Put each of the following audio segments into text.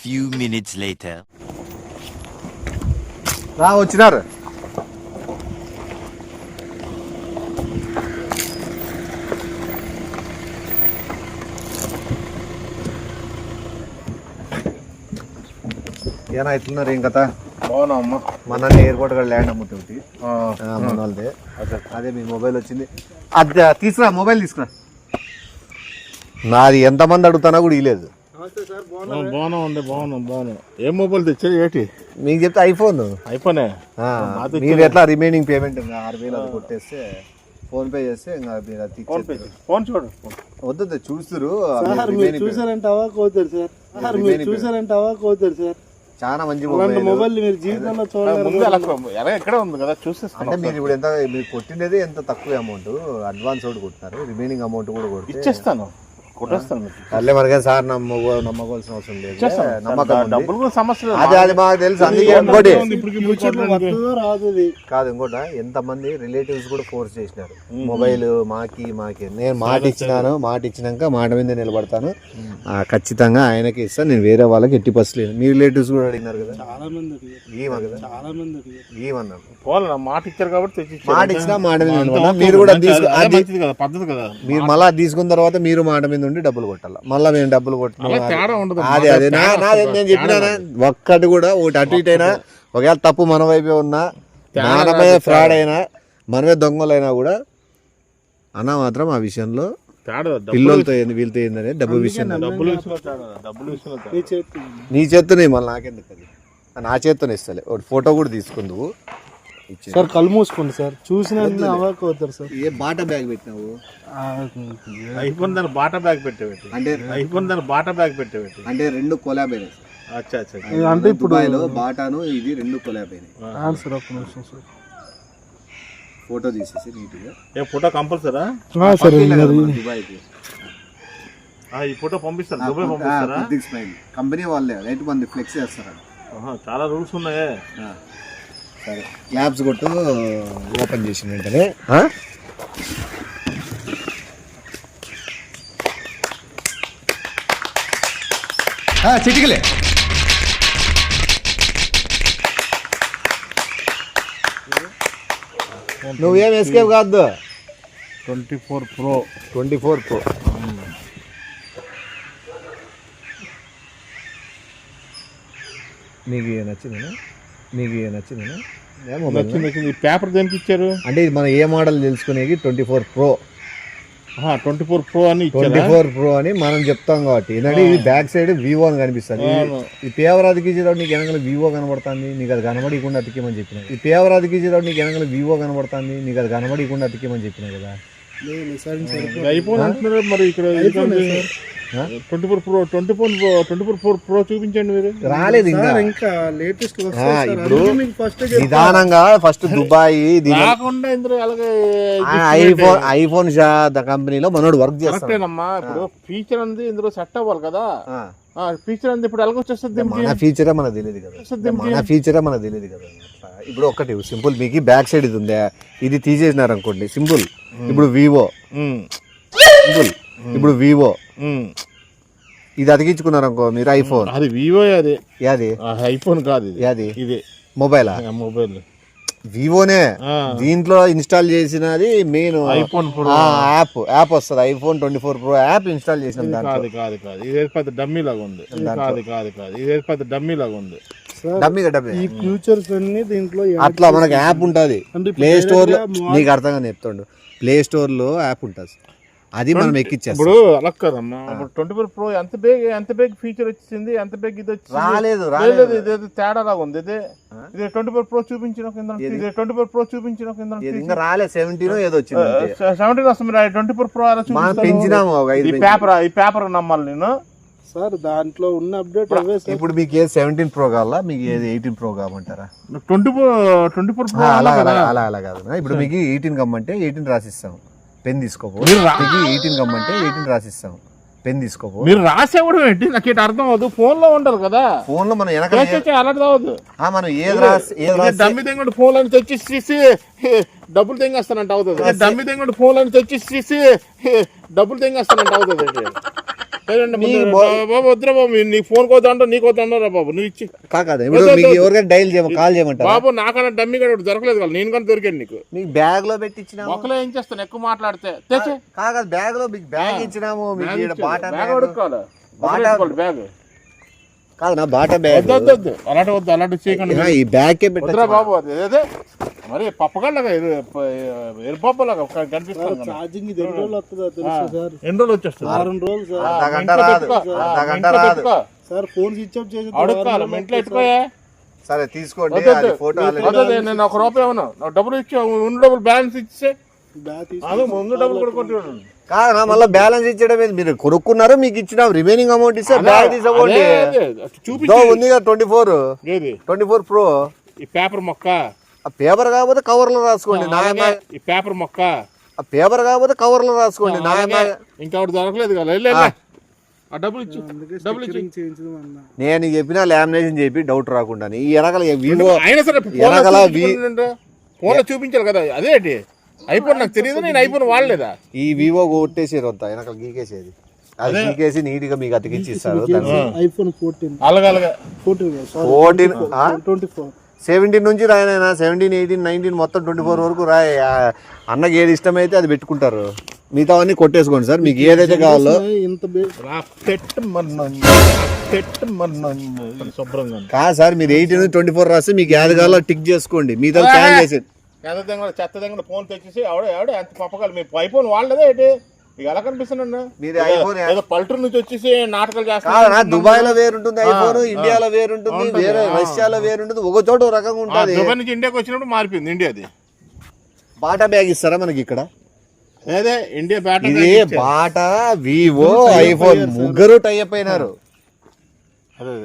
few minutes later. రా వచ్చినారు. ఏనాయితున్నారు ఏం కథ? బాగున్నా అమ్మా. మన ఎయిర్పోర్ట్ కూడా ల్యాండ్ అమ్ముతుంది మన వాళ్ళదే. అదే మీ మొబైల్ వచ్చింది, అది తీసుకురా, మొబైల్ తీసుకురా. నాది ఎంతమంది అడుగుతానా కూడా ఇలేదు. బాగున్నా ఉండే బాగున్నా. ఏం మొబైల్ తెచ్చారు ఏంటి? మీకు చెప్తే ఐఫోన్. ఐఫోనే మీరు ఎట్లా రిమైనింగ్ పేమెంట్ 6,000 అది కొట్టేస్తే ఫోన్ పే చేస్తే ఇంకా మీరు అది ఫోన్ చూడు. వద్దు చూస్తురు. చాలా మంచి మొబైల్ మీరు జీవితంలో చూడాలి. ఎక్కడ ఉంది కదా చూసేస్తా. అంటే మీరు ఇప్పుడు ఎంత మీరు కొట్టినది ఎంత తక్కువ అమౌంట్, అడ్వాన్స్ ఒకటి కొట్టినారు, రిమైనింగ్ అమౌంట్ కూడా కొట్టి ఇచ్చేస్తాను, కొట్టేస్తాను. అల్లే మనకే సార్ నమ్మకోవాల్సిన అవసరం లేదు. నమ్మకం డబ్బులు కూడా సమస్య అది మాకు తెలుసు. అందుకే ఇంకోటి రాదు కాదు, ఇంకోట ఎంత మంది రిలేటివ్స్ కూడా ఫోర్స్ చేసినారు మొబైల్ మాకి. నేను మాట ఇచ్చినాక మాట మీద నిలబడతాను, ఖచ్చితంగా ఆయనకి ఇస్తాను, నేను వేరే వాళ్ళకి ఎట్టి పసలేదు. మీ రిలేటివ్స్ కూడా అడిగినారు కదా, చాలా మంది ఏమన్నారు మాట ఇచ్చారు కాబట్టి మాట ఇచ్చినా మాట మీద నిలబడ. మీరు కూడా పద్ధతి కదా. మీరు మళ్ళీ తీసుకున్న తర్వాత మీరు మాట మీద ఉండి డబ్బులు కొట్టాలి. మళ్ళీ మేము డబ్బులు కొట్టాలి. అదే నేను చెప్పినా, ఒక్కటి కూడా ఒకటి అటు ఇటు అయినా, ఒకవేళ తప్పు మన వైపే ఉన్నా, మనమే ఫ్రాడ్ అయినా, మనమే దొంగలైనా కూడా అన్న మాత్రం ఆ విషయంలో పిల్లలతో వీళ్ళతో ఏందని డబ్బు విషయం నీ చేత్తోనే, మళ్ళీ నాకెందుకు అది, నా చేత్తోనే ఇస్తలే. ఒకటి ఫోటో కూడా తీసుకుందువు సార్. కళ్ళు మూసుకోండి సార్, చూసిన అవాక్ అవుతారు సార్. ఏ బాటా బ్యాగ్ పెట్టినావు? ఐఫోన్ దాని బాటా బ్యాగ్ పెట్టేవి. అంటే ఐఫోన్ దాని బాటా బ్యాగ్ పెట్టేవి. అంటే రెండు కొలాబ్ అయినాయి. అంటే ఇప్పుడు బాటాను ఇది రెండు కొలాబ్ అయినాయి. సార్ ఒక్క నిమిషం సార్, ఫోటో తీసేసి నీట్గా. ఏ ఫోటో కంపల్సరా? దుబాయ్కి ఈ ఫోటో పంపిస్తారు, దుబాయ్ పంపిస్తారా? కంపెనీ వాళ్ళే రైట్ మంది ఫ్లెక్స్ చేస్తారా? చాలా రూల్స్ ఉన్నాయే. సరే క్లాప్స్ కొట్టు, ఓపెన్ చేసిన వెంటనే చిటికలే. నువ్వేం ఎస్కేప్ కాదు. 24 Pro. 24 Pro నీకు నచ్చిందేనా? నచ్చింది. పేపర్ దేనికి ఇచ్చారు అంటే ఇది మనం ఏ మోడల్ తెలుసుకునేది 24 Pro. 24 Pro అని 24 Pro అని మనం చెప్తాం కాబట్టి. ఎందుకంటే ఇది బ్యాక్ సైడ్ వివో అని కనిపిస్తుంది. ఈ పేపర్ అతికించేటప్పుడు నీకు వెనకాల వివో కనబడుతుంది, నీకు అది కనబడకుండా అతికేమని చెప్పిన. ఈ పేపర్ అతికించేటప్పుడు నీకు వెనకాల వివో కనబడుతుంది, నీకు అది కనబడకుండా అతికేమని చెప్పిన కదా. ఐఫోన్ అంటున్నారు మరి ఇక్కడ. 24 Pro చూపించండి మీరు. రాలేదు ఇంకా లేటెస్ట్. ఇప్పుడు నిదానంగా ఫస్ట్ దుబాయ్ ఐఫోన్ కంపెనీలో మనోడు వర్క్ చేస్తాడమ్మా. ఇప్పుడు ఫీచర్ అంది ఇందులో సెట్ అవ్వాలి కదా. ఫీచర్ అంది ఇప్పుడు ఎలాగొచ్చేస్తుంది? మన ఫీచరే మనకు తెలియదు కదా. ఇప్పుడు ఒకటి సింపుల్, మీకు బ్యాక్ సైడ్ ఇది ఉందా, ఇది తీసేసినారు అనుకోండి సింపుల్. ఇప్పుడు వివో ఇది అతికించుకున్నారు అనుకో మీరు ఐఫోన్. అది వివో, అది ఐఫోన్ కాదు, ఇది మొబైల్ వివోనే. దీంట్లో ఇన్స్టాల్ చేసినది మెయిన్ ఐఫోన్ యాప్ వస్తుంది. ఐఫోన్ 24 Pro యాప్ ఇన్స్టాల్ చేసిన పెద్ద డమ్మీ లాగా ఉంది. పెద్ద డమ్మీ లాగా ఉంది. ఈ ఫ్యూచర్స్ అన్ని దీంట్లో అట్లా మనకి యాప్ ఉంటుంది ప్లే స్టోర్ లో. నీకు అర్థంగా చెప్తాడు, ప్లే స్టోర్ లో యాప్ ఉంటుంది, అది మనం ఎక్కిచ్చేస్తాం. ఇప్పుడు అలా కదమ్మా. 24 Pro ఎంత బేగ్ ఫీచర్ వచ్చింది, ఎంత బేగ్ ఇది వచ్చింది? రాలేదు. ఇది తేడా లాగా ఉంది. ఇది 24 Pro చూపించిన 24 Pro చూపించిన ఇంకా రాలేదు. 17 ఏదో వచ్చింది. 17 వస్తుంది. 24 Pro అలా పెంచినాము. ఈ పేపర్ నమ్మాలి నేను సార్. దాంట్లో ఉన్న అప్డేట్ ఇప్పుడు మీకు ఏది 17 Pro కావాలా, మీకు ఏది 18 Pro కావాలంటారా? 24 Pro అలా కాదు. ఇప్పుడు మీకు 18 కమ్మంటే 18 రాసిస్తాం, పెన్ తీసుకోపో. 18 కమ్మంటే 18 రాసిస్తాం, పెన్ తీసుకోపో. మీరు రాసేవాడు ఏంటి నాకు అర్థం అవ్వదు. ఫోన్ లో ఉంటారు కదా, ఫోన్ లో మనం అలర్ట్ అవ్వదు. మనం ఏది డమ్మి తెంగడు ఫోన్ అని తెచ్చేసి డబ్బులు తెంగేస్తానంట అవుతుంది. డమ్మి తెంగడు ఫోన్ అని తెచ్చేసి డబ్బులు తెంగేస్తానంట అవుతుంది. బాబు వద్దురా బాబు, నీకు ఫోన్ కోద్దా నీకు వద్దా బాబు, నువ్వు ఇచ్చి కాదు ఇప్పుడు మీకు ఎవరికైనా డైల్ కాల్ చేయమంటారు బాబు. నాకన్నా డమ్మి కూడా దొరకలేదు కదా, నేను కానీ దొరికాను నీకు. మీకు బ్యాగ్ లో పెట్టి ఇచ్చినాము. ఒకలో ఏం చేస్తాను ఎక్కువ మాట్లాడితే తెచ్చే కాదు బ్యాగ్ లో మీకు బ్యాగ్ ఇచ్చినాము. మీకు ఈడ బాటా బ్యాగ్ అడుక్కోవాలి, బ్యాగ్ కాదు నా బాటా బ్యాగ్ వద్దు అలాంటి వద్దు, అలాంటి చేయకండి ఈ బ్యాగ్ కే పెట్టరా బాబు. అదే మరి పప్పగల్లగా ఎరుపప్పలాగా కనిపిస్తుంది. ఛార్జింగ్ ఇది ఎన్ని రోజులు వస్తుందో తెలుసా సార్? ఎన్ని రోజులు వచ్చేస్తుంది? 6 రోజులు సార్. అర్ధగంట రాదు, అర్ధగంట రాదు సార్ ఫోన్ స్విచ్ ఆఫ్ చేసి అడుక్కోవాలి, ఇంట్లో ఎత్తుకోయా. సరే తీసుకోండి. ఫోటో నేను ఒక రూపాయి ఏమన్నా నాకు డబ్బులు ఇచ్చా, ఉన్న డబ్బులు బ్యాలెన్స్ ఇచ్చే అదే ముందు డబ్బులు కూడా కొట్టి కాదు మళ్ళీ బ్యాలెన్స్ ఇచ్చడం మీరు కొనుక్కున్నారు, మీకు ఇచ్చిన రిమైనింగ్ అమౌంట్ ఇస్తే బ్యాగ్ తీసుకోండి. ఉంది 24 Pro. ఈ పేపర్ మొక్క, ఆ పేపర్ కాకపోతే కవర్ లో రాసుకోండి. ఈ పేపర్ మొక్క, ఆ పేపర్ కాకపోతే కవర్ లో రాసుకోండి. ఇంకా దొరకలేదు కదా, ఆ డబ్బులు ఇచ్చి డబ్బులు ఇచ్చి చేయించడం అన్న. నేను చెప్పిన లామినేషన్ చెప్పి డౌట్ రాకుండా ఈ వెనకాల వివో అయినా సరే వెనకాల ఫోన్ లో చూపించాలి కదా. అదేంటి ఐఫోన్ నాకు తెలియదు, నేను ఐఫోన్ వాడలేదా? ఈ వివో కొట్టేసారు అంతా వెనకాల గీకేసేది, అది గీకేసి నీట్ గా మీకు అతికిచ్చి ఇస్తారు. ఐఫోన్ 14 అలాగలగా 14 24 17 నుంచి రాయనైనా 17, 18, 19 మొత్తం 24 వరకు రాయ. అన్నకి ఏది ఇష్టమైతే అది పెట్టుకుంటారు, మిగతా అన్ని కొట్టేసుకోండి సార్. మీకు ఏదైతే కావాలో ఇంత శుభ్రంగా కాదు సార్. మీరు 18 నుంచి 24 రాస్తే మీకు ఏది కావాలో టిక్ చేసుకోండి, మిగతా క్యాన్ చేసి చెత్త దగ్గర ఫోన్ తెచ్చేసి ఆవిడ ఎంత పప్పకాలి. మీ ఐఫోన్ వాళ్ళదే ఏంటి మీకు ఎలా కనిపిస్తున్నా? మీరు ఐఫోన్ ఏదో పల్లెటూరు నుంచి వచ్చేసి నాటకాలు చేస్తారు. దుబాయ్ లో వేరుంటుంది ఐఫోన్, ఇండియాలో వేరుంటుంది, వేరే రష్యాలో వేరుంటుంది, ఒక చోట ఒక రకంగా ఉంటుంది. దుబాయ్ నుంచి ఇండియాకి వచ్చినప్పుడు మారిపోయింది ఇండియాది. బాటా బ్యాగ్ ఇస్తారా మనకి ఇక్కడ? అదే ఇండియా బ్యాటా, ఇది బాటా, వివో, ఐఫోన్ ముగ్గురు టైప్ అయినారు. అదే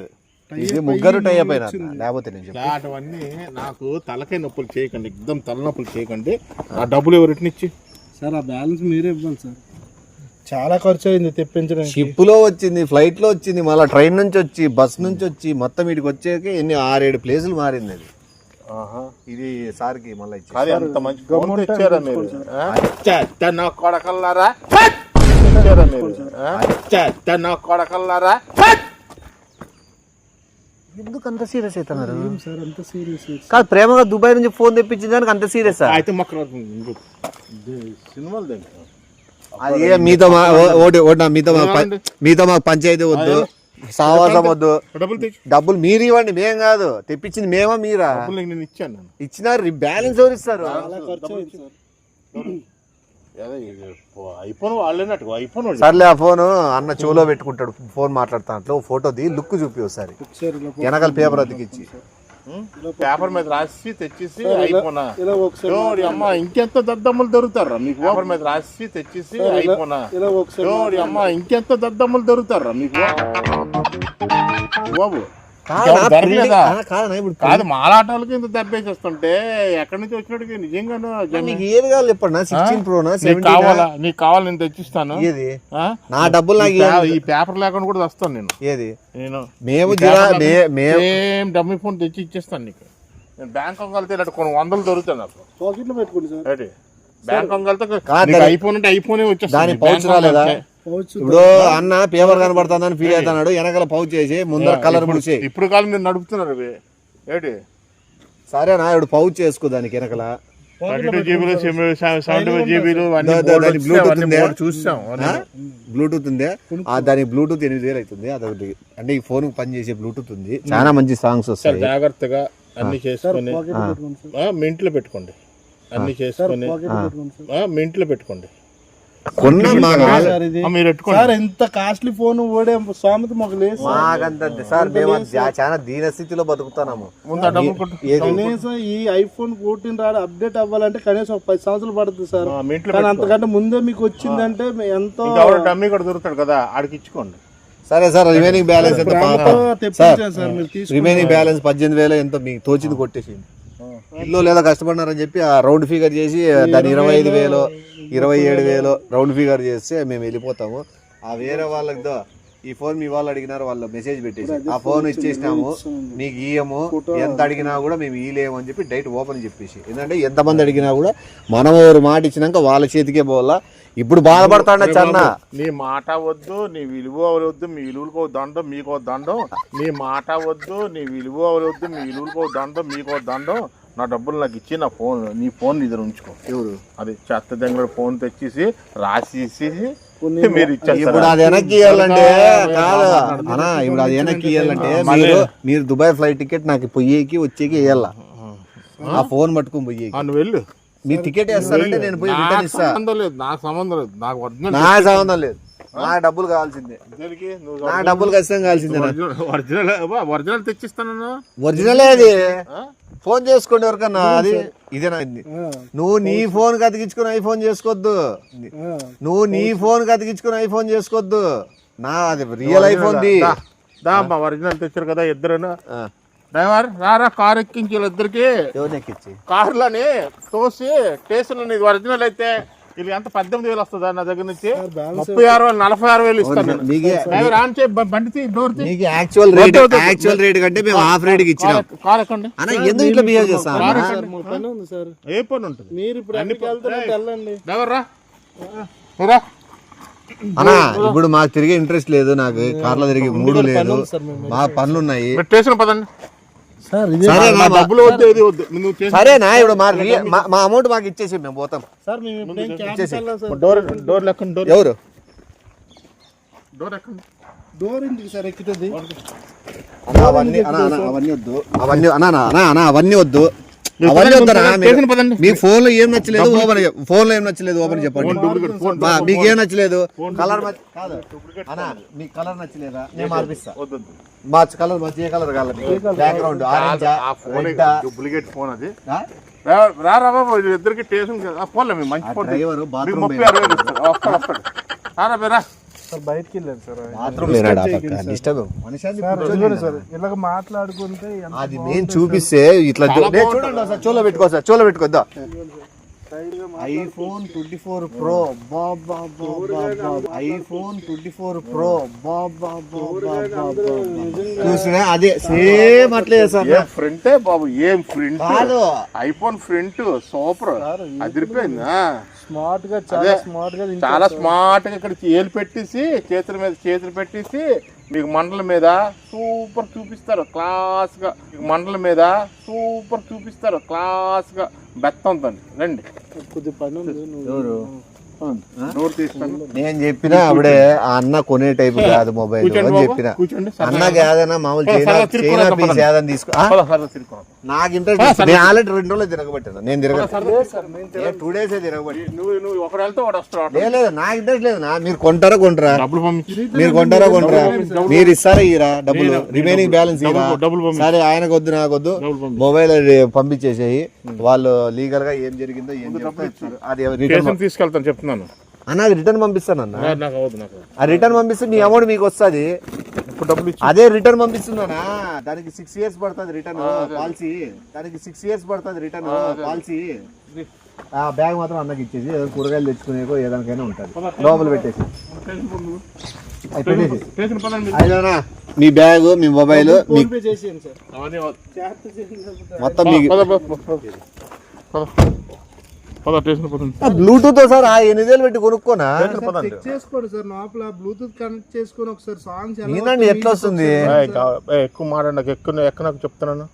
ఇది ముగ్గురు టైప్ అయినారు. లేకపోతే నేను ఇలాంటివన్నీ నాకు తలకాయ నొప్పులు చేయకండి, ఎగ్దం తలనొప్పులు చేయకండి. ఆ డబ్బులు ఎవరిని ఇచ్చి సార్ ఆ బ్యాలెన్స్ మీరే ఇవ్వాలి సార్. చాలా ఖర్చు అయింది తెప్పించడానికి. షిప్ లో వచ్చింది, ఫ్లైట్ లో వచ్చింది, మళ్ళీ ట్రైన్ నుంచి వచ్చి, బస్ నుంచి వచ్చి, మొత్తం ఇటుకి వచ్చాక ఎన్ని 6-7 ప్లేసులు మారింది అది. ఇది సార్కి మళ్ళీ అంత మంచి ఫోన్ తెచ్చారా మీరు? నా కొడకల్లారా తెచ్చారా మీరు? నా కొడకల్లారా ఎందుకు అంత సీరియస్ అవుతున్నారు సార్? అంత సీరియస్ కాదు, ప్రేమగా దుబాయ్ నుంచి ఫోన్ తెప్పించిన దానికి అంత సీరియస్. అయితే మొక్క సినిమాలు దగ్గర అది మీతో మీతో మాకు పంచాయతీ వద్దు, సావాసం వద్దు. డబ్బులు మీరు ఇవ్వండి, మేం కాదు తెప్పించింది, మేమా మీరా? నేను ఇచ్చాను, ఇచ్చినారు. బ్యాలెన్స్ ఎవరు ఇస్తారు? ఐఫోన్ వాళ్ళేనట్టు ఐఫోన్. సర్లే, ఆ ఫోన్ అన్న చెవులో పెట్టుకుంటాడు, ఫోన్ మాట్లాడుతా ఫోటో ది లుక్ చూపి ఒకసారి, వెనకాల పేపర్ అతికిచ్చి పేపర్ మీద రాసి తెచ్చేసి అయిపోనా. అమ్మ ఇంకెంత దద్దమ్మలు దొరుకుతారా మీకు? పేపర్ మీద రాసి తెచ్చేసి అయిపోనా. అమ్మ ఇంకెంత దద్దమ్మలు దొరుకుతారా మీకు బాబు? కాదు మాలాటాలకి ఇంత దెబ్బేసేస్తుంటే ఎక్కడి నుంచి వచ్చినట్టు నిజంగాను. ఏది కావాలి చెప్పండి, 16 Pro కావాలా? నీకు కావాలి, నేను తెచ్చిస్తాను. ఏది నా డబ్బులు? ఈ పేపర్ లేకుండా కూడా వస్తాను నేను. ఏది నేను మేము డబ్బు ఫోన్ తెచ్చి ఇచ్చేస్తాను నీకు. నేను బ్యాంకాక్ వెళ్తే ఇలాంటి కొన్ని 100 దొరుకుతాయి నాకు. పాకెట్లో పెట్టుకోండి సార్. బ్యాంకాక్ వెళ్తే ఐఫోన్ అంటే ఐఫోనే వచ్చేస్తాను. పౌచ్ రాలేదా? ఇప్పుడు అన్న పేపర్ కనబడుతుందని ఫీల్ అవుతున్నాడు, వెనకాల పౌచ్ చేసి ముందర కలర్ పూసి. ఇప్పుడు కాలం మీరు నడుపుతున్నారు ఏంటి? సరేనా, ఇప్పుడు పౌచ్ చేసుకో దానికి వెనకాల. 32 GB 75 GB చూసాం. బ్లూటూత్ ఉందే, దానికి బ్లూటూత్ 8,000 అవుతుంది. అదొకటి అంటే ఈ ఫోన్ పని చేసే బ్లూటూత్ ఉంది, చాలా మంచి సాంగ్స్ వస్తాయి. జాగ్రత్తగా అన్ని చేసుకొని మీ ఇంట్లో పెట్టుకోండి, అన్ని చేసుకొని మీ ఇంట్లో పెట్టుకోండి. సార్ ఎంత కాస్ట్లీ ఫోన్ ఓడే స్వామిత మాకు లేదు సార్. మేము చాలా దీన స్థితిలో బతుకుతున్నాము. కనీసం ఈ ఐఫోన్ 14 రాడు అప్డేట్ అవ్వాలంటే కనీసం 10 సంవత్సరాలు పడుతుంది సార్. కానీ అంతకంటే ముందే మీకు వచ్చిందంటే ఎంతో డమ్మీ కూడా దొరుకుతాడు కదా, ఆడికి ఇచ్చుకోండి. సరే సార్, రిమైనింగ్ బ్యాలెన్స్ ఎంత? రిమైనింగ్ బ్యాలెన్స్ 18,000 ఎంతో మీకు తోచింది కొట్టేసి ఇల్లు లేదా కష్టపడినారని చెప్పి ఆ రౌండ్ ఫిగర్ చేసి దాన్ని 25,000 27,000 రౌండ్ ఫిగర్ చేస్తే మేము వెళ్ళిపోతాము. ఆ వేరే వాళ్ళకి ఈ ఫోన్ మీ వాళ్ళు అడిగినారు, వాళ్ళు మెసేజ్ పెట్టేసి ఆ ఫోన్ ఇచ్చేసినాము మీకు ఇయ్యము, ఎంత అడిగినా కూడా మేము ఇయ్యలేము అని చెప్పి డైరెక్ట్ ఓపెన్ చెప్పేసి. ఎందుకంటే ఎంతమంది అడిగినా కూడా మనం ఎవరు మాట ఇచ్చినాక వాళ్ళ చేతికే పోవాలా. ఇప్పుడు బాధపడతాడ చన్న, నీ మాట వద్దు, నీ విలువ వద్దు, మీ విలువలకు దండం మీకో దండం. నీ మాట వద్దు, నీ విలువ వద్దు, మీ విలువలకు దండం మీకో దండం. నా డబ్బులు నాకు ఇచ్చి నా ఫోన్, నీ ఫోన్ నీ దగ్గర ఉంచుకో. ఎవరు అది చెత్త దగ్గర ఫోన్ తెచ్చేసి రాసేసి మీరు ఇచ్చారు. ఇప్పుడు అది వెనక్కి ఇవ్వాలంటే కాదు అన్నా, ఇప్పుడు అది వెనక్కి ఇవ్వాలంటే మీరు దుబాయ్ ఫ్లైట్ టికెట్ నాకు పొయ్యేకి వచ్చేకి ఇవ్వాల, ఆ ఫోన్ పట్టుకుని పొయ్యేకి. నువ్వు వెళ్ళు, మీ టికెట్ వేస్తానంటే నేను పోయి రిటర్న్ ఇస్తా. నాకు సంబంధం లేదు, నాకు సంబంధం లేదు, నా డబ్బులు కావాల్సిందే, నా డబ్బులు ఖచ్చితంగా కావాల్సిందే. ఒరిజినల్ తెచ్చిస్తాను. ఒరిజినలే అది, ఫోన్ చేసుకోండి ఎవరికన్నా. అది ఇదేనా నువ్వు నీ ఫోన్ కి అతికించుకుని ఐఫోన్ చేసుకోవద్దు, నువ్వు నీ ఫోన్ కి అతికించుకుని ఐఫోన్ చేసుకోవద్దు. నా అది రియల్ ఐఫోన్ ది. ఒరిజినల్ తెచ్చారు కదా ఇద్దరు. డ్రైవర్ రారా, కారు ఎక్కించి ఇద్దరికి ఎవరిని ఎక్కించి కార్లని తోసి స్టేషన్ ఇది ఒరిజినల్ అయితే ఇది ఎంత 18,000 వస్తుందా నా దగ్గర నుంచి? 36,000 46,000 ఇస్తాను. యాక్చువల్ రేట్ కంటే మేము హాఫ్ రేట్ కి ఇచ్చినాం. కార్ ఎక్కండి. ఎందుకు ఇట్లా బిహేవ్ చేస్తాం? ఏ పని ఉంటుంది? మీరు ఇప్పుడు వెళ్ళండి. డ్రైవర్ రా. అన్నా ఇప్పుడు మాకు తిరిగే ఇంట్రెస్ట్ లేదు, నాకు కార్లో తిరిగి మూడు లేదు, మా పనులు ఉన్నాయి. స్టేషన్ పదండి. సరేనా ఇప్పుడు మా అమౌంట్ మాకు ఇచ్చేసి మేము పోతాం. ఎవరు అవన్నీ వద్దు. మీ ఫోన్ లో ఏం నచ్చలేదు ఓపెన్ చెప్పండి. మీకు ఏం నచ్చలేదు, కలర్ మీ కలర్ నచ్చలేదా? నేను మార్పిస్తా. మా కలర్ మంచి కలర్ కావాలి, బ్యాక్గ్రౌండ్ డూప్లికేట్ ఫోన్ అది. రారా బాబు, ఇద్దరికి స్టేషన్ ఫోన్లే మంచి ఫోన్. 36,000 ఇస్తారు. రారా బయటకి వెళ్ళారు సార్, ఇలాగ మాట్లాడుకుంటే అది నేను చూపిస్తే ఇట్లా చూడండి సార్, చోలో పెట్టుకో సార్, చోలో పెట్టుకోద్దా. ఐఫోన్ 24 Pro ఐఫోన్ 24 Pro చూసినా అదే సేమ్ అట్లే సార్. ఫ్రంటే బాబు, ఏం ఫ్రంట్, ఐఫోన్ ఫ్రంట్ సూపర్ అదిరిపోయిందా. స్మార్ట్ గా చాలా స్మార్ట్ గా ఇక్కడ ఏలు పెట్టేసి చేతుల మీద చేతులు పెట్టేసి మీకు మండల మీద సూపర్ చూపిస్తారు క్లాస్ గా. మీకు మండల మీద సూపర్ చూపిస్తారు క్లాస్ గా. బెత్తంతో రండి. కొద్ది పని ఉంది. నేను చెప్పిన అప్పుడే ఆ అన్న కొనే టైప్ కాదు మొబైల్ అని చెప్పిన. అన్నకి ఏదైనా మామూలు చైనా పీస్ ఏదైనా తీసుకో. నాకు ఇంట్రెస్ట్, నేను ఆల్రెడీ 2 రోజులు తిరగబట్టాను. నేను తిరగబట్టి 2 days తిరగబట్టి. లేదు నాకు ఇంట్రెస్ట్ లేదు. మీరు కొంటారా మీరు కొంటారా మీరు ఇస్తారా ఇరా డబ్బులు, రిమైనింగ్ బ్యాలెన్స్ ఇరా. సరే ఆయనకు వద్దు నాకు వద్దు, మొబైల్ పంపించేసేయి. వాళ్ళు లీగల్ గా ఏం జరిగిందో ఏం చెప్తారు అది రిటర్న్ తీసుకెళ్తాను చెప్తున్నాను. అన్న రిటర్న్ పంపిస్తాను అన్న. ఆ రిటర్న్ పంపిస్తే మీ అమౌంట్ మీకు వస్తుంది. అదే రిటర్న్ పంపిస్తుందనా, దానికి 6 years పడుతుంది రిటర్న్ పాలసీ. దానికి 6 years పడుతుంది రిటర్న్ పాలసీ. ఆ బ్యాగ్ మాత్రం అన్నకి ఇచ్చేసి ఏదో కూరగాయలు తెచ్చుకునేకో ఏదానికైనా ఉంటుంది. లోపల పెట్టేసి అయినా మీ బ్యాగ్ మీ మొబైల్ మొత్తం బ్లూటూత్ సార్ 8,000 పెట్టి కొనుక్కోనా చేసుకోండి సార్. లోపల బ్లూటూత్ కనెక్ట్ చేసుకొని ఒకసారి సాంగ్స్ ఎట్లా వస్తుంది? ఎక్కువ మాట నాకు నాకు చెప్తున్నాను.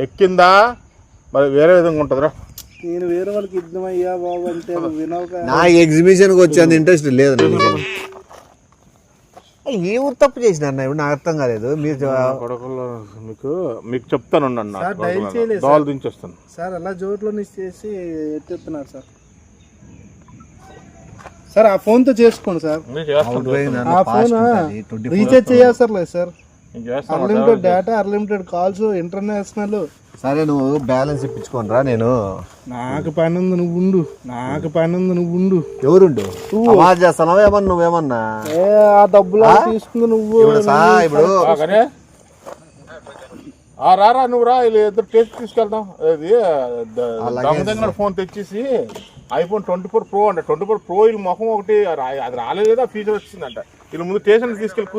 ఎక్కిందా మరి వేరే విధంగా ఉంటుందిరా. నేను వేరే వాళ్ళకి ఇద్దామయ్యా బాబు అంటే నా ఎగ్జిబిషన్ కి వచ్చేంత ఇంట్రెస్ట్ లేదు. ఏ ఊరు తప్పు చేసిన అన్న ఇప్పుడు నాకు అర్థం కాలేదు. మీరు మీకు చెప్తాను దోలు దించేస్తాను సార్. అలా జోట్లో చేసి ఎత్తేస్తున్నారు సార్. సార్ ఆ ఫోన్ తో చేసుకోండి సార్. ఆ ఫోన్ రీఛార్జ్ చేయాలి sir. Unlimited data, unlimited calls, international. సరే నువ్వు బ్యాలెన్స్ ఇప్పించుకోనరా. నేను నాకు పని ఉంది, నువ్వు ఉండు. నాకు పని ఉంది, నువ్వు ఉండు. ఎవరుండు చేస్తున్నావు? ఏమన్నా నువ్వేమన్నా ఆ డబ్బులు తీసుకుంది నువ్వు. ఇప్పుడు రారా నువ్వు రా, ఇద్దరు టేస్ట్ తీసుకెళ్తాం. దగ్గర ఫోన్ తెచ్చేసి ఐఫోన్ 24 Pro అంట. 24 Pro మొహం ఒకటి అది రాలేదా, ఫీచర్ వచ్చిందంట. వీళ్ళు ముందు స్టేషన్ తీసుకెళ్ళి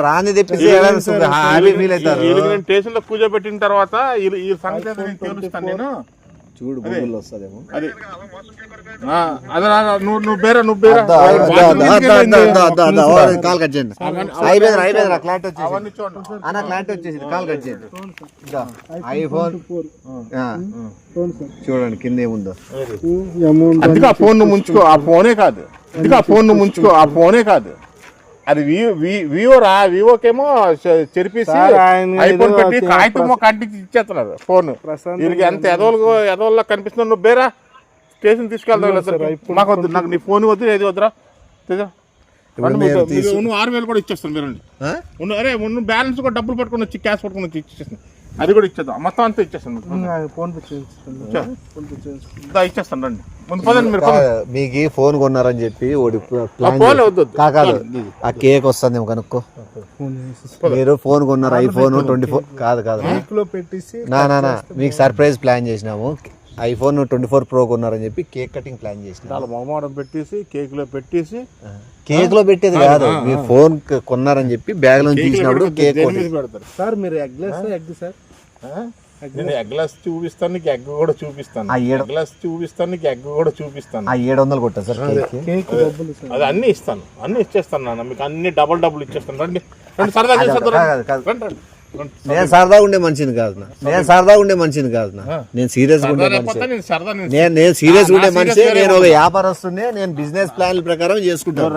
రాని తెప్పిస్తే హ్యాపీ ఫీల్ అవుతారు. నేను స్టేషన్ లో కూర్చోబెట్టిన తర్వాత ఈ సంగతి ఏదో నేను తెలుస్తాను నేను. చూడు గూగుల్ వస్తుందేమో. అది అదే నువ్వు బేరా కాల్ కట్ చేయండి. అయిపోయింది క్లారిటీ వచ్చేసి అన్న, క్లారిటీ వచ్చేసింది. కాల్ కట్ చేయండి. ఐఫోన్ చూడండి కింద ఏముందో. అందుకే ఆ ఫోన్ నువ్వు ముంచుకో, ఆ ఫోనే కాదు. అందుకే ఆ ఫోన్ నువ్వు ముంచుకో, ఆ ఫోనే కాదు. అది వివో రా. వివోకేమో చెరిపేసి ఐఫోన్ పెట్టి కాగితమో కంటికి ఇచ్చేస్తున్నారు ఫోన్. వీరికి ఎంత ఎదవల్లా కనిపిస్తున్నా. నువ్వు బేరా స్టేషన్ తీసుకెళ్తావు. మాకు వద్దు, నాకు నీ ఫోన్ వద్దు, ఏది వద్దురా. నువ్వు 6,000 కూడా ఇచ్చేస్తాను. మీరు అరే బ్యాలెన్స్ కూడా డబ్బులు పట్టుకుని వచ్చి క్యాష్ పట్టుకుని వచ్చి ఇచ్చేస్తాను. అది కూడా ఇచ్చేద్దాం, మొత్తం అంతా ఇచ్చేస్తాను. ఇచ్చేస్తాను రండి ముందు పదండి. మీరు మీకు ఫోన్ కొన్నారని చెప్పి కాదు, ఆ కేక్ వస్తుంది కనుక్కో. మీరు ఫోన్ కొన్నారు ఐఫోన్ 24 కాదు నా మీకు సర్ప్రైజ్ ప్లాన్ చేసినాము. ఐఫోన్ 24 Pro కొన్నారని చెప్పి కేక్ కటింగ్ ప్లాన్ చేసినాము. మొహమాటం పెట్టేసి కేక్ లో పెట్టేది కాదు, మీ ఫోన్ కొన్నారని చెప్పి బ్యాగ్ లో తీసినప్పుడు కేక్ పెడతారు. సార్ మీరు ఎగ్ సార్ నేను ఎగ్ గ్లాస్ చూపిస్తాను, నీకు ఎగ్ కూడా చూపిస్తాను. గ్లాస్ చూపిస్తాను, నీకు ఎగ్ కూడా చూపిస్తాను. 700 కొట్టా సార్ కేక్. అది అన్ని ఇస్తాను, అన్ని ఇచ్చేస్తాను నాన్న. మీకు అన్ని డబుల్ ఇచ్చేస్తాను. రండి సరదాగా నేను సరదాగా ఉండే మనిషిని కాదు నేను సీరియస్ గా ఉండే మనిషి. నేను ఒక వ్యాపారస్తునే. నేను బిజినెస్ ప్లాన్ ప్రకారం చేసుకుంటాను.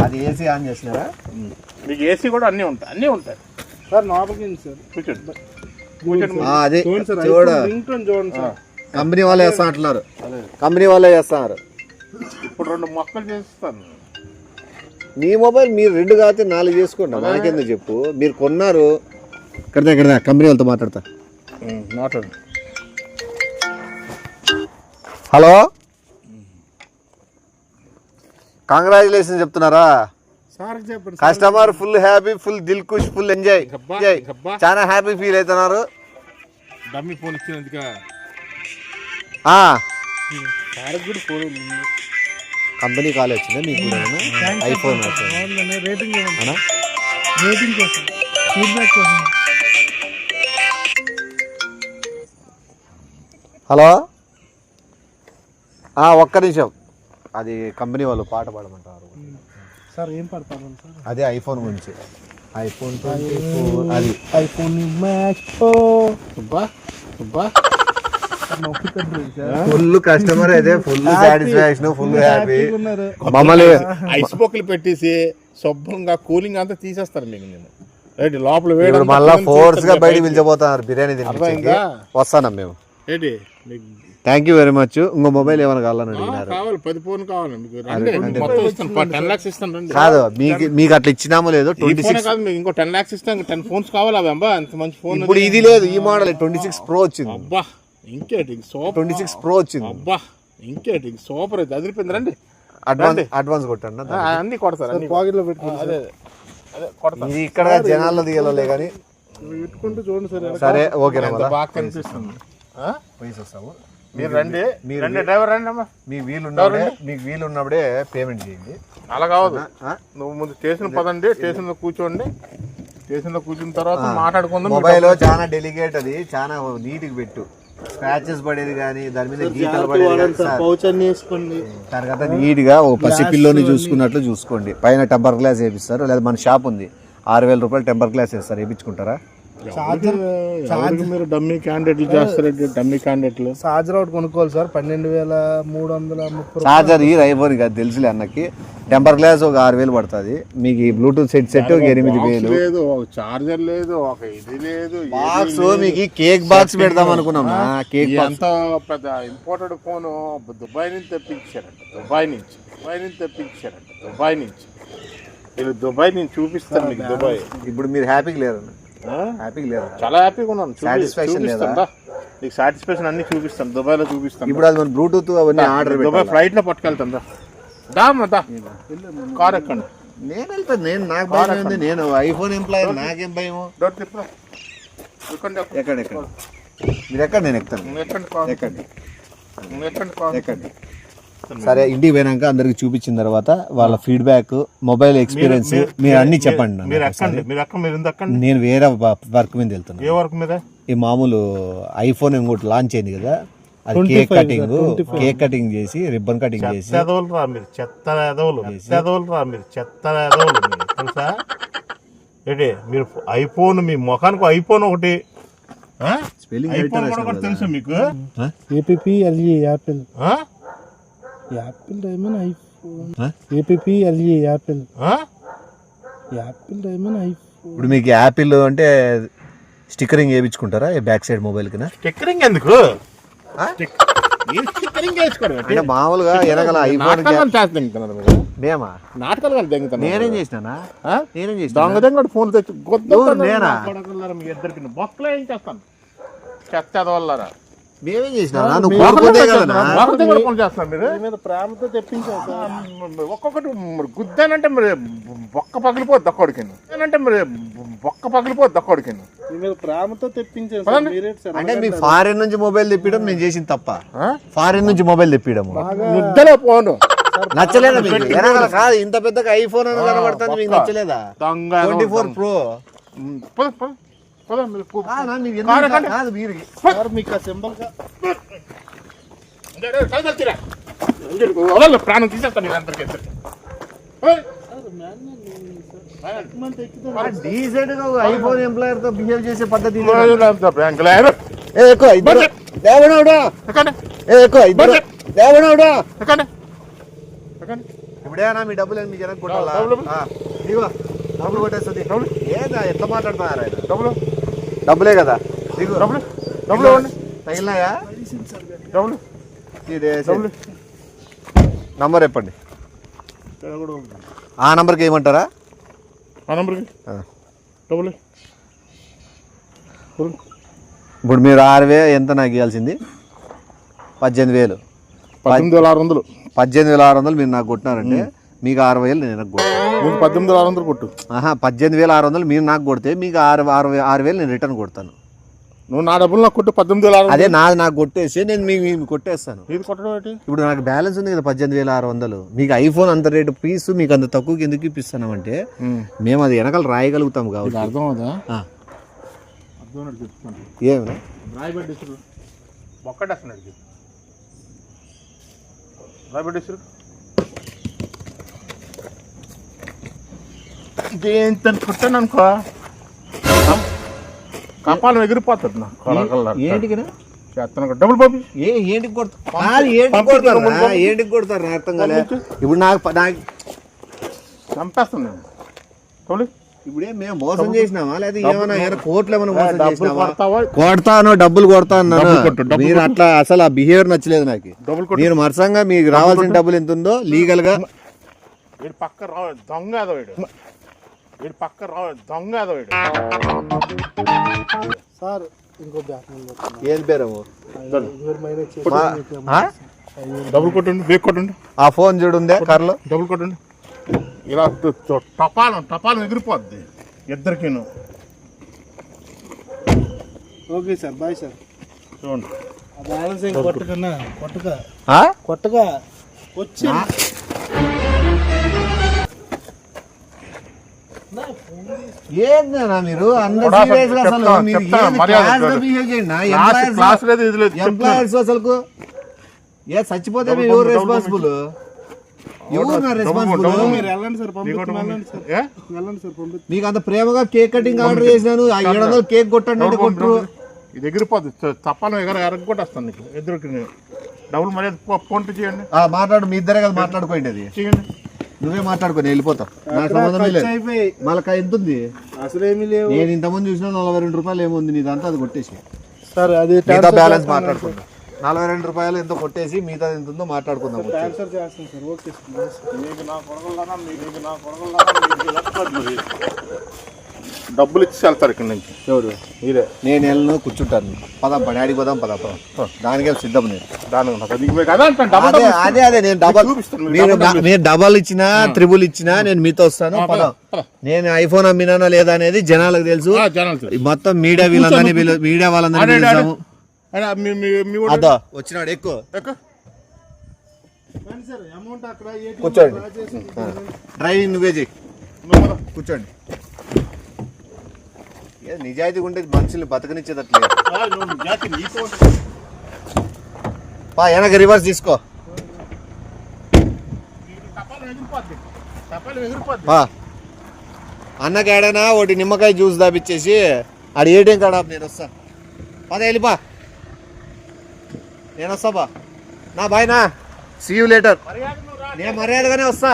అది ఏసీ ఆన్ చేసినారా? మీకు ఏసీ కూడా అన్ని ఉంటాయి సార్. లోపలికి సార్ కూర్చోండి. అది చూడండి, కంపెనీ వాళ్ళే చేస్తా అంటున్నారు. ఇప్పుడు 2 మొక్కలు చేస్తాను. మీ మొబైల్ మీరు 2 కాకపోతే 4 చేసుకోండి. నాకెందుకు చెప్పు. మీరు కొన్నారు. ఇక్కడ కంపెనీ వాళ్ళతో మాట్లాడతా. హలో, కంగ్రాచులేషన్ చెప్తున్నారా? కస్టమర్ ఫుల్ హ్యాపీ, ఫుల్ దిల్ ఖుష్, ఫుల్ ఎంజాయ్. చాలా హ్యాపీ ఫీల్ అవుతున్నారు. డమ్మీ ఫోన్ ఇచ్చినందుక కంపెనీ కాల్ వచ్చిందా మీకు కూడా? ఐఫోన్ హలో, ఒక్క నిమిషం. అది కంపెనీ వాళ్ళు పాట పాడమంటారు సార్. ఏం పాడతారు సార్? అదే ఐఫోన్ గురించి. ఐఫోన్ 24 అది ఐఫోన్ ఫుల్ కస్టమర్ అయితే ఫుల్ సాటిస్ఫాక్షన్, ఫుల్ హ్యాపీ. మమ్మల్ని ఐస్ బొక్కలు పెట్టేసి శుభ్రంగా కూలింగ్ అంతా తీసేస్తారు మీకు. నేను లోపల వేడి మళ్ళా ఫోర్స్ గా బయట పిలిచిపోతున్నారు బిర్యానీ తిని. వస్తాను మేము. Thank you very much. ఇంకో మొబైల్ ఏమైనా కావాలని అడిగినారు. 10 ఫోన్ కావాలి మీకు. 10 lakhs ఇస్తాను. కాదు మీకు అట్లా ఇచ్చినామో లేదో. 26 కాదు మీకు ఇంకో 10 lakhs ఇస్తాను. 10 phones కావాలి. అబ్బా అంత మంచి ఫోన్. ఇప్పుడు ఇది లేదు, ఈ మోడల్ 26 Pro వచ్చింది. అబ్బా ఇంకేటి సూపర్. 26 Pro వచ్చింది. అబ్బా ఇంకేటి సూపర్. అయితే అదిరిపోయింది. రండి అడ్వాన్స్ కొట్టండి. అన్ని కొడతారు. పాకెట్ లో పెట్టుకుంటారు. అదే కొడతారు. ఇది ఇక్కడ జనాల్లో దిగలే కానీ పెట్టుకుంటూ చూడండి సార్. సరే ఓకేనా? బాగా కనిపిస్తుంది. పైసా వస్తాము. మీరు రండి డ్రైవర్ రండి అమ్మా. మీకు వీలున్నప్పుడే పేమెంట్ చేయండి. అలా కావద్దు. నువ్వు ముందు స్టేషన్ పదండి. స్టేషన్ లో కూర్చోండి. స్టేషన్ లో కూర్చున్న తర్వాత మాట్లాడుకుందాం. మొబైల్ చాలా డెలికేట్, అది చాలా నీట్ గా పెట్టు. స్క్రాచెస్ పడేది కానీ దాని మీద గీతలు పడేది తర్వాత నీట్ గా ఓ పసిపిల్లోని చూసుకున్నట్లు చూసుకోండి. పైన టెంపర్ గ్లాస్ వేపిస్తారు. లేదా మన షాప్ ఉంది, 6,000 రూపాయలు టెంపర్ గ్లాస్ వేస్తారు. వేయించుకుంటారా? మీరు డమ్మీ క్యాండిడేట్లు చేస్తారంటే డమ్మీ క్యాండిడేట్లు చార్జర్ ఒకటి కొనుక్కోవాలి సార్. 12,330 చార్జర్ ఈ ఐఫోన్ కాదు తెలుసులే అన్నకి. టెంపర్ గ్లాస్ ఒక 6,000 పడుతుంది. మీకు ఈ బ్లూటూత్ సెట్ ఒక 8,000 లేదు. ఒక చార్జర్ లేదు, ఒక ఇది లేదు. బాక్స్ మీకు కేక్ బాక్స్ పెడదాం అనుకున్నాం. కేక్ అంత పెద్ద ఇంపోర్టెడ్ ఫోన్ దుబాయ్ నుంచి తెప్పించారంట. దుబాయ్ నుంచి వీళ్ళు దుబాయ్ నుంచి చూపిస్తారు మీకు. దుబాయ్ ఇప్పుడు మీరు హ్యాపీగా లేరు? హ్యాపీగా లేరు? చాలా హ్యాపీగా ఉన్నాను. సాటిస్ఫాక్షన్ లేదా? నీకు సాటిస్ఫాక్షన్ అన్ని చూపిస్తాను. దుబాయ్ లో చూపిస్తాను. ఇప్పుడు అది మన బ్లూటూత్ అవన్నీ ఆర్డర్ దుబాయ్ ఫ్లైట్ లో పట్టుకెళ్తాం. కార్ ఎక్కండి. నేను వెళ్తాను. నాకు భయం. నేను ఐఫోన్ ఎంప్లాయీ, నాకేం భయం? ఎక్కడ మీరు ఎక్కడ నేను ఎక్కుతాను ఎక్కండి కాదు. ఎక్కండి ఎక్కండి కాదు. ఎక్కండి సరే ఇంటికి పోయినాక అందరికి చూపించిన తర్వాత వాళ్ళ ఫీడ్బ్యాక్ మొబైల్ ఎక్స్పీరియన్స్ మీరు అన్ని చెప్పండి నాకు మీరు ఒకసారి. ఎక్కండి, మీరు ఎక్కడ, మీరు ఎందుకు ఎక్కండి? నేను వేరే వర్క్ మీద వెళ్తున్నాను. ఏ వరకు మీద? ఈ మామూలు ఐఫోన్ ఇంకోటి లాంచ్ అయింది కదా, అది కేక్ కటింగ్ చేసి రిబ్బన్ కటింగ్ చేసి ఎదవలు రా మీరు, చెత్త ఎదవలు, ఎదవలు రా మీరు, చెత్త ఎదవలు మీరు, తెలుసా ఏంటి? మీరు ఐఫోన్, మీ ముఖానికి ఐఫోన్ ఒకటి, స్పెల్లింగ్ ఐఫోన్ కూడా ఒకటి తెలుసా మీకు? APPLE Apple Apple diamond iPhone APPLE Apple Apple diamond iPhone. ఇప్పుడు మీకు యాపిల్ అంటే స్టిక్కరింగ్ వేయించుకుంటారా బ్యాక్ సైడ్ మొబైల్ కింద? స్టిక్కరింగ్ ఎందుకు? స్టిక్కరింగ్ వేసుకోవడం అంటే మామూలుగా ఎనగల ఐఫోన్ మేమా నాటకాలు కానీ దెంగుతాను. నేనేం చేసినా నేనేం చేసిన దొంగ దొంగ ఫోన్ తెచ్చి నేనా? మీ ఇద్దరికి బొక్కలో ఏం చేస్తాను, చెత్త ఎదవల్లారా. మేమేం చేసినా నువ్వు కోరుకుందే కదా ఫోన్ చేస్తున్నారు మీరు. మీ మీద ప్రేమతో తెప్పించాం సార్. ఒక్కొక్కటి మరి గుద్దానంటే మరి బొక్క పగిలిపోద్ది ఒక్కడికి, అంటే మరి బొక్క పగిలిపోద్ది ఒక్కడికి. మీ మీద ప్రేమతో తెప్పించాం సార్. మీరేంటి సార్ అంటే మీ ఫారిన్ నుంచి మొబైల్ తెప్పియడం నేను చేసింది తప్ప? ఫారిన్ నుంచి మొబైల్ తెప్పియడం ముద్దలో ఫోను నచ్చలేదా మీకు? ఎనగల కాదు ఇంత పెద్దగా ఐఫోన్ అని కనబడుతుంది, మీకు నచ్చలేదా? 24 Pro పద మీరు కాదు మీరు సార్ మీకు ఆ సింబల్ ప్రాణం తీసేస్తాను అందరికి. డీసెంట్ గా ఐఫోన్ ఎంప్లాయర్ తో బిహేవ్ చేసే పద్ధతి ఇప్పుడేనా మీ డబ్బులు మీ జనం కొట్టాలా? ఇదిగో డబ్బులు కొట్టేస్తుంది. ఏదా ఎట్లా మాట్లాడుతున్నారు ఆయన? డబ్బులే కదా డబ్బులు తగిలినాయా? డబ్బులు నంబర్ చెప్పండి. ఆ నంబర్కి ఏమంటారా? ఆ నంబర్కి డబ్బులు ఇప్పుడు మీరు 6,000 ఎంత నాకు ఇవ్వాల్సింది? 18,000. 18,600. 18,600 మీరు నాకు కొట్టినారంటే మీకు 6,000 నేను నాకు కొట్టాను. 18,600 కొట్టు. 18,600 మీరు నాకు కొడితే మీకు 6,000 నేను రిటర్న్ కొడతాను. నువ్వు నా డబ్బులు నాకు కొట్టు 18,600. అదే నాది నాకు కొట్టేసి నేను మీకు కొట్టేస్తాను. ఇది కొట్టడం ఏంటి? ఇప్పుడు నాకు బ్యాలెన్స్ ఉంది కదా 18,600. మీకు ఐఫోన్ అంత రేటు పీసు మీకు అంత తక్కువకి ఎందుకు ఇప్పిస్తున్నామంటే మేము అది వెనకాల రాయగలుగుతాం కాబట్టి. అర్థం అవుదా? ఏమన్నా రాయబడ్డి ఒక్కటేస్తున్నాడు రాయబడ్డి దేంతో కొట్టాను అనుకో కపాలం ఎగిరిపోతుంది నా ఏంటికి చేస్తాను డబ్బులు పంపి. ఏంటికి కొడతారు అర్థం కాలే. ఇప్పుడు నాకు చంపేస్తాను నేను డబ్బులు. ఇప్పుడే మేము మోసం చేసినామా లేదా ఏమైనా కోట్లు ఏమైనా మోసం చేసినామా? కొడతాను డబ్బులు కొడతాను. మీరు అట్లా అసలు ఆ బిహేవియర్ నచ్చలేదు నాకు. మీరు మరసంగా మీకు రావాల్సిన డబ్బులు ఎంత ఉందో లీగల్ గా వీడు పక్క దొంగ వీడు పక్క దొంగ వీడు. సార్ ఇంకో ఏం పేరు? డబ్బులు కొట్టండి, బేక్ కొట్టండి. ఆ ఫోన్ చూడుందే కార్లో డబ్బులు కొట్టండి. ఇలా టపాలం ఎగిరిపోద్ది ఇద్దరికి. Okay sir bye sir. చూడండి బ్యాలెన్స్ కొట్టకన్నా కొట్టక వచ్చి ఏందన్నా మీరు అందరూ ఎంప్లాయర్స్ అసలు ఏ చచ్చిపోతే ఎవరు రెస్పాన్సిబుల్? మీకు అంత ప్రేమగా కేక్ కటింగ్ ఆర్డర్ చేసినాను. 700 కేక్ కొట్టండి అంటే కొట్టు. ఇది ఎగిరిపోద్ది తప్పను ఎరగొట్టేస్తాను నీకు ఎదురుకి. డబ్బులు మరి ఫోన్ పే చేయండి. మాట్లాడు, మీ ఇద్దరే కదా మాట్లాడుకోండి. అది చేయండి, నువ్వే మాట్లాడుకొని వెళ్ళిపోతావు. నాకు సంబంధం లేదు. మళ్ళీ ఎంత ఉంది? అసలేమీ లేవు. నేను ఇంతమంది చూసినా 42 రూపాయలు ఏముంది నీదంతా అది కొట్టేసి సార్. అది బ్యాలెన్స్ మాట్లాడుకుందాం. 42 రూపాయలు ఎంతో కొట్టేసి మిగతా ఎంత ఉందో మాట్లాడుకుందాం. డబ్బులు ఇచ్చి వెళ్తారు ఇక్కడ నుంచి. ఎవరు? మీరే. నేను వెళ్ళను, కూర్చుంటాను. పదాం పని ఆడికి పోదాం. దానికే సిద్ధం నేను. అదే నేను డబల్ మీరు డబల్ ఇచ్చినా త్రిబుల్ ఇచ్చినా నేను మీతో వస్తాను. పదం. నేను ఐఫోన్ అమ్మినానా లేదా అనేది జనాలకు తెలుసు. మొత్తం మీడియా వాళ్ళందరినీ అరే, మీ వాడు అదో వచ్చినాడు ఎక్కువ ఎక్కు. కానీ సార్ అమౌంట్ అక్కడ కూర్చోండి. డ్రా చేసి డ్రైవింగ్ నువ్వే చెయ్యి నువ్వు పద. కూర్చోండి. ఏ నిజాయితీగా ఉండేది మనుషుల్ని బతకనిచ్చేదట్లేదు. నువ్వు జాతి నీతో ఉంటుంది. పా వెనక రివర్స్ తీసుకో. తపాలు ఎగిరిపోద్ది, తపాలు ఎగిరిపోద్ది. పా అన్నకి ఏడైనా ఒకటి నిమ్మకాయ జ్యూస్ దాపిచ్చేసి ఆడ ఏటీఎం కాడ నేను వస్తా. పద వెళ్ళిపా, నేను వస్తా బా. నా బాయ్ నా, సీ యూ లేటర్. మర్యాద నువ్వు రా. నేను మర్యాదగానే వస్తా.